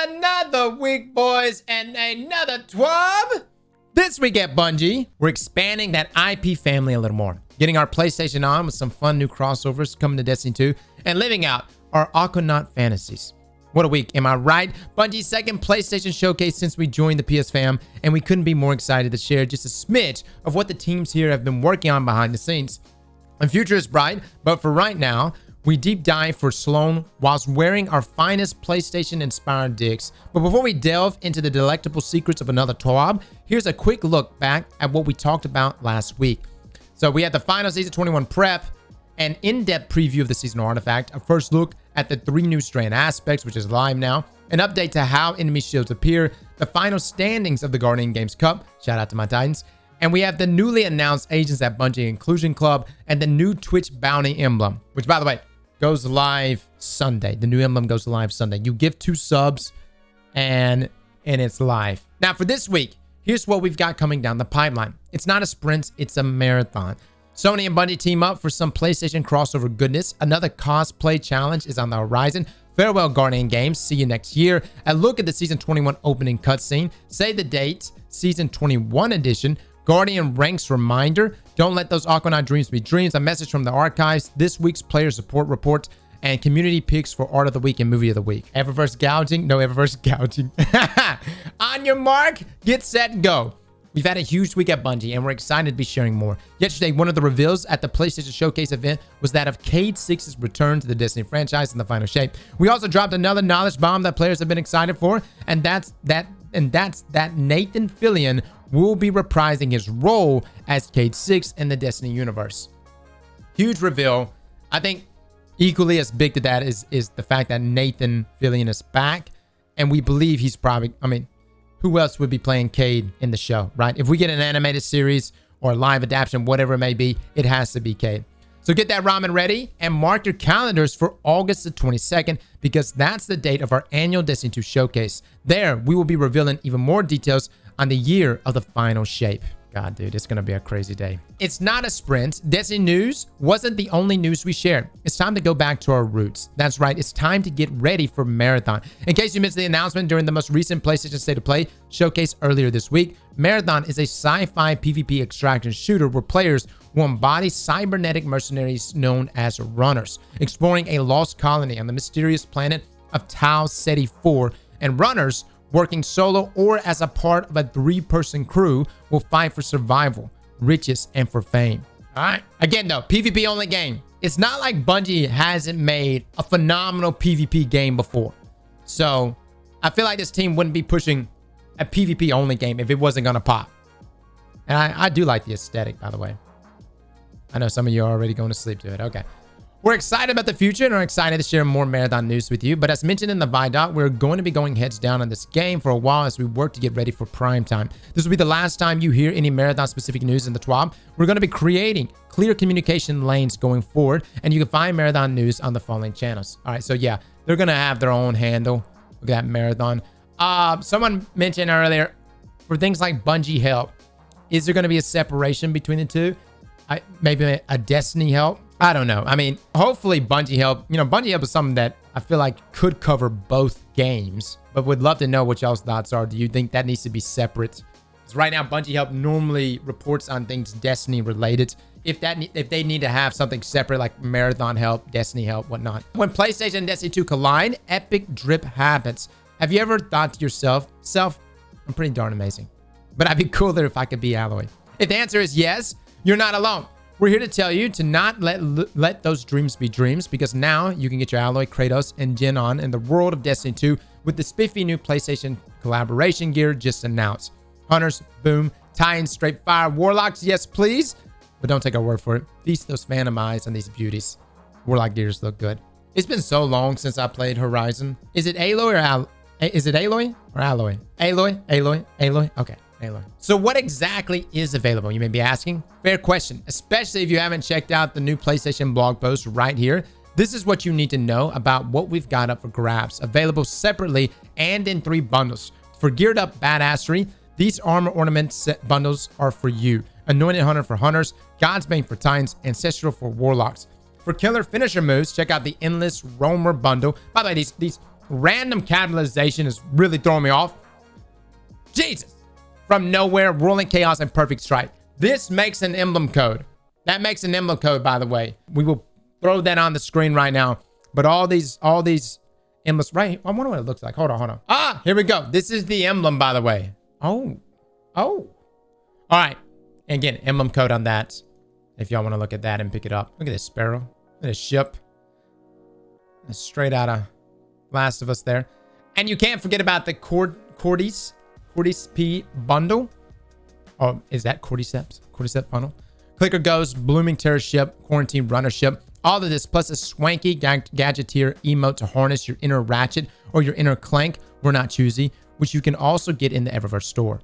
Another week, boys, and another TWAB. This week at Bungie, we're expanding that IP family a little more, getting our PlayStation on with some fun new crossovers coming to Destiny 2, and living out our Aquanaut fantasies. What a week, am I right? Bungie's second PlayStation showcase since we joined the PS fam, and we couldn't be more excited to share just a smidge of what the teams here have been working on behind the scenes. The future is bright, but for right now, we deep dive for Sloan whilst wearing our finest PlayStation-inspired dicks. But before we delve into the delectable secrets of another TWAB, here's a quick look back at what we talked about last week. So we had the final Season 21 prep, an in-depth preview of the seasonal artifact, a first look at the 3 new Strand Aspects, which is live now, an update to how enemy shields appear, the final standings of the Guardian Games Cup, shout out to my Titans, and we have the newly announced Agents at Bungie Inclusion Club, and the new Twitch Bounty Emblem, which, by the way, goes live Sunday. The new emblem goes live Sunday. You give 2 subs and it's live. Now for this week, here's what we've got coming down the pipeline. It's not a sprint, it's a marathon. Sony and Bungie team up for some PlayStation crossover goodness. Another cosplay challenge is on the horizon. Farewell Guardian Games, see you next year. A look at the Season 21 opening cutscene. Save the date, Season 21 edition. Guardian ranks reminder. Don't let those Aquanaut dreams be dreams. A message from the archives. This week's player support report. And community picks for art of the week and movie of the week. Eververse gouging? No, Eververse gouging. On your mark, get set, go. We've had a huge week at Bungie, and we're excited to be sharing more. Yesterday, one of the reveals at the PlayStation Showcase event was that of cayde 6's return to the Destiny franchise in the final shape. We also dropped another knowledge bomb that players have been excited for, and that's that Nathan Fillion will be reprising his role as cayde 6 in the Destiny universe. Huge reveal. I think equally as big to that is the fact that Nathan Fillion is back, and we believe he's probably, I mean, who else would be playing cayde in the show, right? If we get an animated series or live adaptation, whatever it may be, it has to be cayde. So get that ramen ready and mark your calendars for August the 22nd, because that's the date of our annual Destiny 2 showcase. There, we will be revealing even more details on the year of the final shape. God, dude, it's going to be a crazy day. It's not a sprint. Destiny news wasn't the only news we shared. It's time to go back to our roots. That's right. It's time to get ready for Marathon. In case you missed the announcement during the most recent PlayStation State of Play showcase earlier this week, Marathon is a sci-fi PvP extraction shooter where players will embody cybernetic mercenaries known as runners, exploring a lost colony on the mysterious planet of Tau Ceti 4, and runners working solo or as a part of a 3-person crew will fight for survival, riches, and for fame. All right. Again, though, PvP only game. It's not like Bungie hasn't made a phenomenal PvP game before. So I feel like this team wouldn't be pushing a PvP only game if it wasn't going to pop. And I do like the aesthetic, by the way. I know some of you are already going to sleep to it. Okay. We're excited about the future and are excited to share more Marathon news with you. But as mentioned in the Vidoc, we're going to be going heads down on this game for a while as we work to get ready for prime time. This will be the last time you hear any Marathon specific news in the TWAB. We're going to be creating clear communication lanes going forward, and you can find Marathon news on the following channels. All right, so yeah, they're going to have their own handle. Look at that Marathon. Someone mentioned earlier, for things like Bungie help, is there going to be a separation between the two? Maybe a Destiny help? I don't know. I mean, hopefully Bungie help. You know, Bungie help is something that I feel like could cover both games, but would love to know what y'all's thoughts are. Do you think that needs to be separate? Because right now, Bungie help normally reports on things Destiny related. If they need to have something separate, like Marathon help, Destiny help, whatnot. When PlayStation and Destiny 2 collide, epic drip happens. Have you ever thought to yourself, I'm pretty darn amazing, but I'd be cooler if I could be Alloy? If the answer is yes, you're not alone. We're here to tell you to not let those dreams be dreams, because now you can get your Alloy, Kratos, and Jin on in the world of Destiny 2 with the spiffy new PlayStation collaboration gear just announced. Hunters, boom. Titans, straight fire. Warlocks, yes please. But don't take our word for it. Feast those phantom eyes on these beauties. Warlock gears look good. It's been so long since I played Horizon. Is it Aloy or Is it Aloy or Alloy? Aloy? Okay. Aloy. So what exactly is available, you may be asking? Fair question, especially if you haven't checked out the new PlayStation blog post right here. This is what you need to know about what we've got up for grabs, available separately and in 3 bundles. For geared up badassery, these armor ornament set bundles are for you. Anointed Hunter for Hunters, Godsbane for Titans, Ancestral for Warlocks. For killer finisher moves, check out the Endless Roamer bundle. By the way, these Random capitalization is really throwing me off. Jesus. From nowhere, Rolling Chaos and Perfect Strike. This makes an emblem code. That makes an emblem code, by the way. We will throw that on the screen right now. But all these emblems, right? I wonder what it looks like. Hold on. Ah, here we go. This is the emblem, by the way. Oh. All right. And again, emblem code on that. If y'all want to look at that and pick it up. Look at this sparrow. Look at this ship. It's straight out of Last of Us there. And you can't forget about the Cordyceps P bundle. Oh, is that Cordyceps? Cordyceps bundle? Clicker Ghost, Blooming Terror ship, Quarantine Runner ship. All of this plus a swanky gadgeteer emote to harness your inner Ratchet or your inner Clank. We're not choosy, which you can also get in the Eververse store.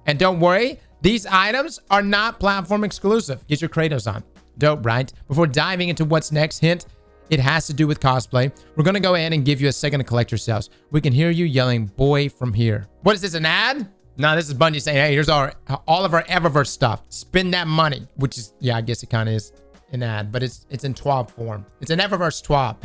And don't worry, these items are not platform exclusive. Get your Kratos on. Dope, right? Before diving into what's next, hint, it has to do with cosplay. We're going to go ahead and give you a second to collect yourselves. We can hear you yelling, boy, from here. What is this, an ad? No, this is Bungie saying, hey, here's all of our Eververse stuff. Spend that money. Which is, yeah, I guess it kind of is an ad, but it's in TWAB form. It's an Eververse TWAB.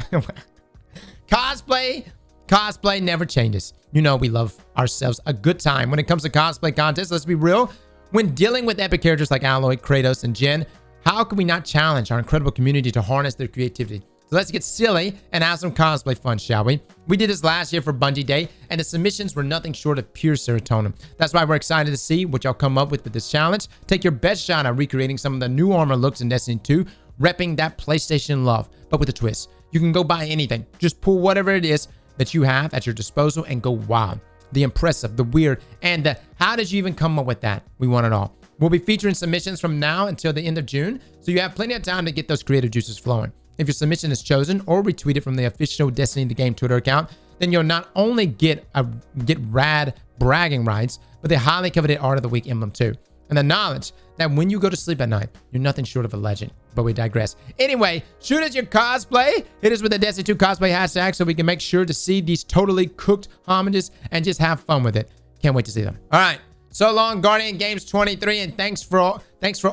Cosplay never changes. You know we love ourselves a good time. When it comes to cosplay contests, let's be real. When dealing with epic characters like Aloy, Kratos, and Jen, how can we not challenge our incredible community to harness their creativity? So let's get silly and have some cosplay fun, shall we? We did this last year for Bungie Day, and the submissions were nothing short of pure serotonin. That's why we're excited to see what y'all come up with this challenge. Take your best shot at recreating some of the new armor looks in Destiny 2, repping that PlayStation love, but with a twist. You can go buy anything. Just pull whatever it is that you have at your disposal and go wild. The impressive, the weird, and the how did you even come up with that? We want it all. We'll be featuring submissions from now until the end of June, so you have plenty of time to get those creative juices flowing. If your submission is chosen or retweeted from the official Destiny the Game Twitter account, then you'll not only get rad bragging rights, but the highly coveted Art of the Week emblem too. And the knowledge that when you go to sleep at night, you're nothing short of a legend. But we digress. Anyway, shoot us your cosplay. Hit us with the Destiny 2 cosplay hashtag so we can make sure to see these totally cooked homages and just have fun with it. Can't wait to see them. All right. So long, Guardian Games 23, and thanks for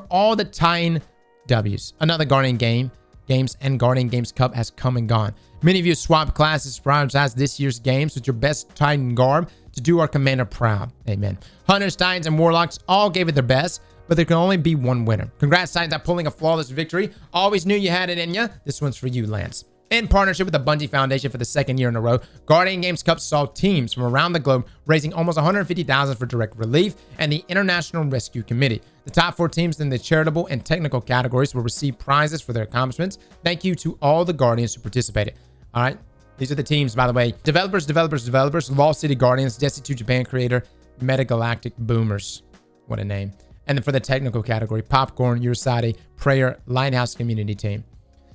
all the Titan W's. Another Guardian Games and Guardian Games Cup has come and gone. Many of you swapped classes to prioritize this year's games with your best Titan garb to do our commander proud. Amen. Hunters, Titans, and Warlocks all gave it their best, but there can only be one winner. Congrats, Titans, on pulling a flawless victory. Always knew you had it in you. This one's for you, Lance. In partnership with the Bungie Foundation for the second year in a row, Guardian Games Cup saw teams from around the globe raising almost $150,000 for direct relief and the International Rescue Committee. The top 4 teams in the charitable and technical categories will receive prizes for their accomplishments. Thank you to all the Guardians who participated. All right, these are the teams, by the way. Developers, Lost City Guardians, Destiny 2 Japan creator, Metagalactic Boomers. What a name. And then for the technical category, Popcorn, Urasati, Prayer, Lighthouse Community Team.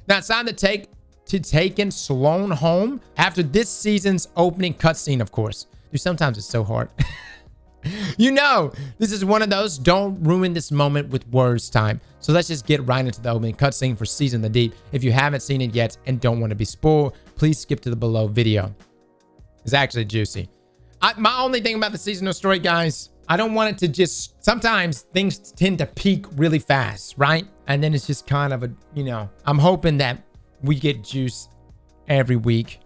Now it's time to take in Sloan home after this season's opening cutscene, of course. Dude, sometimes it's so hard. You know, this is one of those don't ruin this moment with words time. So let's just get right into the opening cutscene for Season the Deep. If you haven't seen it yet and don't want to be spoiled, please skip to the below video. It's actually juicy. My only thing about the seasonal story, guys, I don't want it to just... Sometimes things tend to peak really fast, right? And then it's just kind of a, you know... I'm hoping that we get juice every week.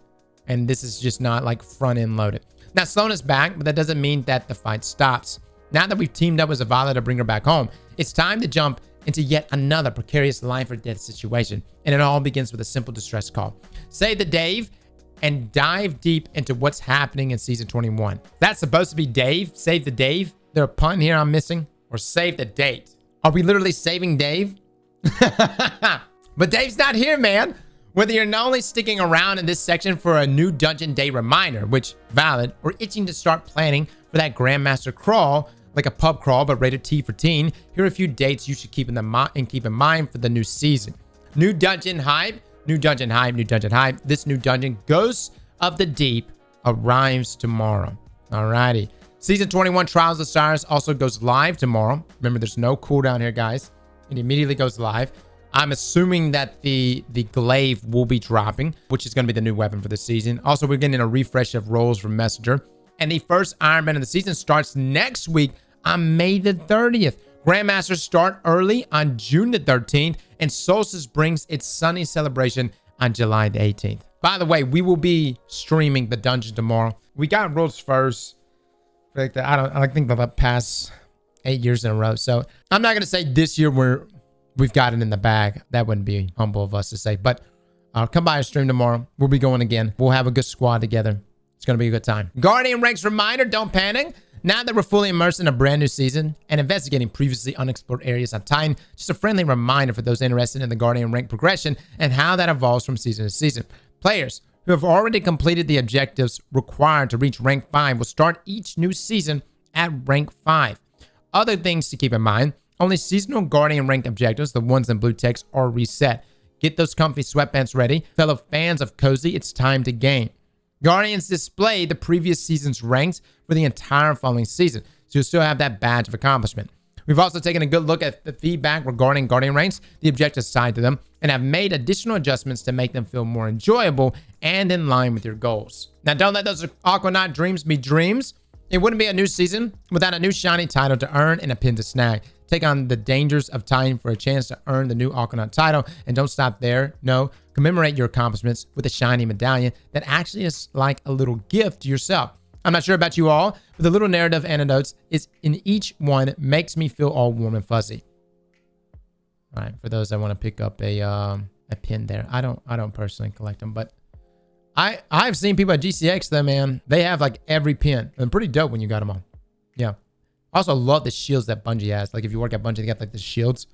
And this is just not like front end loaded. Now, Sloan is back, but that doesn't mean that the fight stops. Now that we've teamed up with Zavala to bring her back home, it's time to jump into yet another precarious life or death situation. And it all begins with a simple distress call. Save the Dave and dive deep into what's happening in Season 21. That's supposed to be Dave? Save the Dave? There a pun here I'm missing? Or save the date? Are we literally saving Dave? But Dave's not here, man. Whether you're not only sticking around in this section for a new Dungeon Day reminder, which valid, or itching to start planning for that Grandmaster crawl, like a pub crawl but rated T for teen, here are a few dates you should keep in mind for the new season. New dungeon hype. This new dungeon, Ghosts of the Deep, arrives tomorrow. Alrighty. Season 21 Trials of Cyrus also goes live tomorrow. Remember, there's no cooldown here, guys. It immediately goes live. I'm assuming that the glaive will be dropping, which is going to be the new weapon for the season. Also, we're getting a refresh of roles from Messenger. And the first Iron Man of the season starts next week on May the 30th. Grandmasters start early on June the 13th. And Solstice brings its sunny celebration on July the 18th. By the way, we will be streaming the dungeon tomorrow. We got rules first. Like that, I think the past 8 years in a row. So I'm not gonna say this year we've got it in the bag. That wouldn't be humble of us to say. But come by our stream tomorrow. We'll be going again. We'll have a good squad together. It's gonna be a good time. Guardian ranks reminder: don't panic. Now that we're fully immersed in a brand new season and investigating previously unexplored areas on Titan, just a friendly reminder for those interested in the Guardian rank progression and how that evolves from season to season. Players who have already completed the objectives required to reach rank 5 will start each new season at rank 5. Other things to keep in mind: only seasonal Guardian rank objectives, the ones in blue text, are reset. Get those comfy sweatpants ready. Fellow fans of Cozy, it's time to game. Guardians display the previous season's ranks for the entire following season, so you'll still have that badge of accomplishment. We've also taken a good look at the feedback regarding Guardian ranks, the objectives assigned to them, and have made additional adjustments to make them feel more enjoyable and in line with your goals. Now, don't let those Aquanaut dreams be dreams. It wouldn't be a new season without a new shiny title to earn and a pin to snag. Take on the dangers of Titan for a chance to earn the new Aquanaut title, and don't stop there. No, commemorate your accomplishments with a shiny medallion that actually is like a little gift to yourself. I'm not sure about you all, but the little narrative anecdotes is in each one makes me feel all warm and fuzzy. All right, for those that want to pick up a pin there, I don't personally collect them, but I've seen people at GCX though, man. They have like every pin, and pretty dope when you got them on. Yeah. I also love the shields that Bungie has. Like if you work at Bungie, they got like the shields.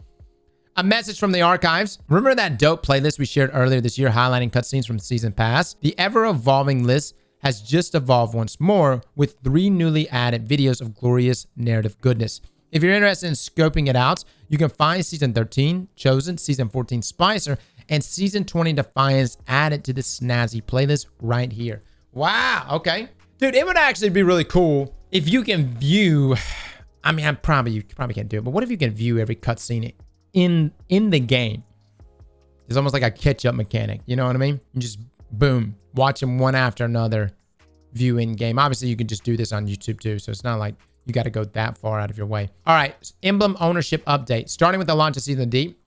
A message from the archives. Remember that dope playlist we shared earlier this year highlighting cutscenes from season pass? The ever-evolving list has just evolved once more with 3 newly added videos of glorious narrative goodness. If you're interested in scoping it out, you can find Season 13, Chosen, Season 14, Splicer, and Season 20, Defiance added to the snazzy playlist right here. Wow, okay. Dude, it would actually be really cool if you can view... I mean, you probably can't do it, but what if you can view every cutscene in the game? It's almost like a catch-up mechanic, you know what I mean? You just, boom, watch them one after another, view in game. Obviously, you can just do this on YouTube too, so it's not like you got to go that far out of your way. All right, Emblem ownership update. Starting with the launch of Season Deep,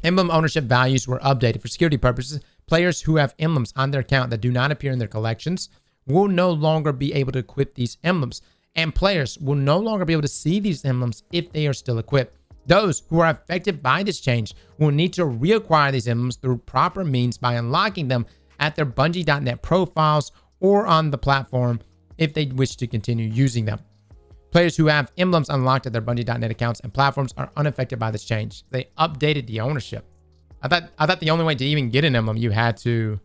Emblem ownership values were updated for security purposes. Players who have emblems on their account that do not appear in their collections will no longer be able to equip these emblems, and players will no longer be able to see these emblems if they are still equipped. Those who are affected by this change will need to reacquire these emblems through proper means by unlocking them at their Bungie.net profiles or on the platform if they wish to continue using them. Players who have emblems unlocked at their Bungie.net accounts and platforms are unaffected by this change. They updated the ownership. I thought the only way to even get an emblem, you had to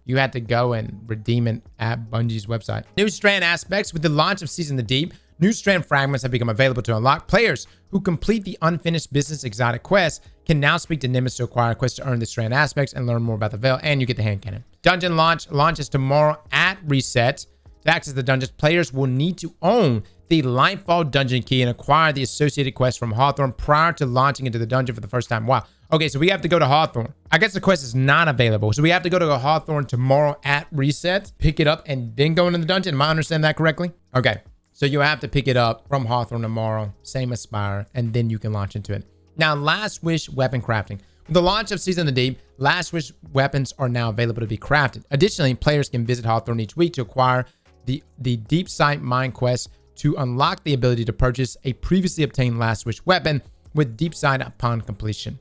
go and redeem it at Bungie's website. New Strand Aspects. With the launch of Season the Deep, new Strand fragments have become available to unlock. Players who complete the unfinished business exotic quest can now speak to Nimbus to acquire quests to earn the Strand Aspects and learn more about the Veil, and you get the hand cannon. Dungeon launches tomorrow at reset. To access the dungeons, players will need to own the Lightfall dungeon key and acquire the associated quest from Hawthorne prior to launching into the dungeon for the first time. Wow. Okay, so we have to go to Hawthorne. I guess the quest is not available, so we have to go to Hawthorne tomorrow at reset, pick it up, and then go into the dungeon. Am I understanding that correctly? Okay, so you have to pick it up from Hawthorne tomorrow, same as Spire, and then you can launch into it. Now, Last Wish weapon crafting. With the launch of Season of the Deep, Last Wish weapons are now available to be crafted. Additionally, players can visit Hawthorne each week to acquire the Deep Sight Mine quest to unlock the ability to purchase a previously obtained Last Wish weapon with Deep Sight upon completion.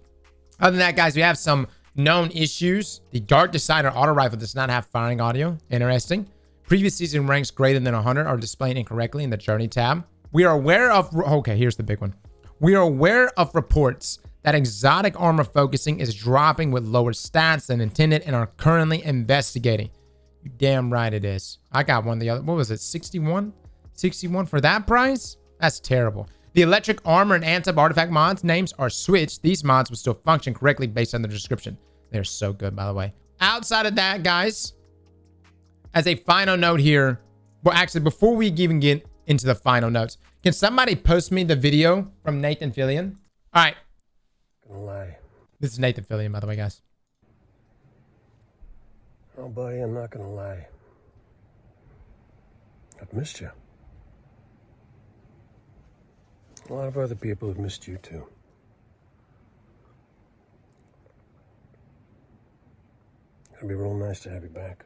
Other than that, guys, we have some known issues. The Dark Decider auto rifle does not have firing audio. Interesting. Previous season ranks greater than 100 are displayed incorrectly in the Journey tab. We are aware of... Okay, here's the big one. We are aware of reports that exotic armor focusing is dropping with lower stats than intended and are currently investigating. You damn right it is. I got one the other... What was it? 61? 61 for that price? That's terrible. The electric armor and Antip artifact mods names are switched. These mods will still function correctly based on the description. They're so good, by the way. Outside of that, guys, as a final note here, well, actually, before we even get into the final notes, can somebody post me the video from Nathan Fillion? All right. Gonna lie. This is Nathan Fillion, by the way, guys. Oh, buddy, I'm not gonna lie. I've missed you. A lot of other people have missed you, too. It'd be real nice to have you back.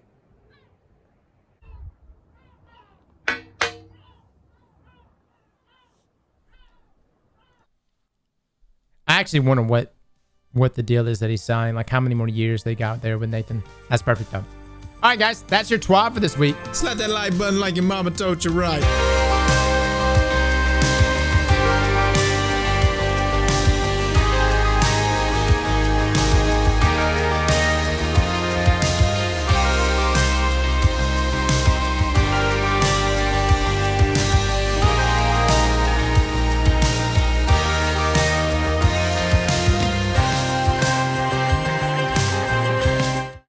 I actually wonder what the deal is that he's signing, like how many more years they got there with Nathan. That's perfect though. All right, guys, that's your TWAB for this week. Slap that like button like your mama told you right.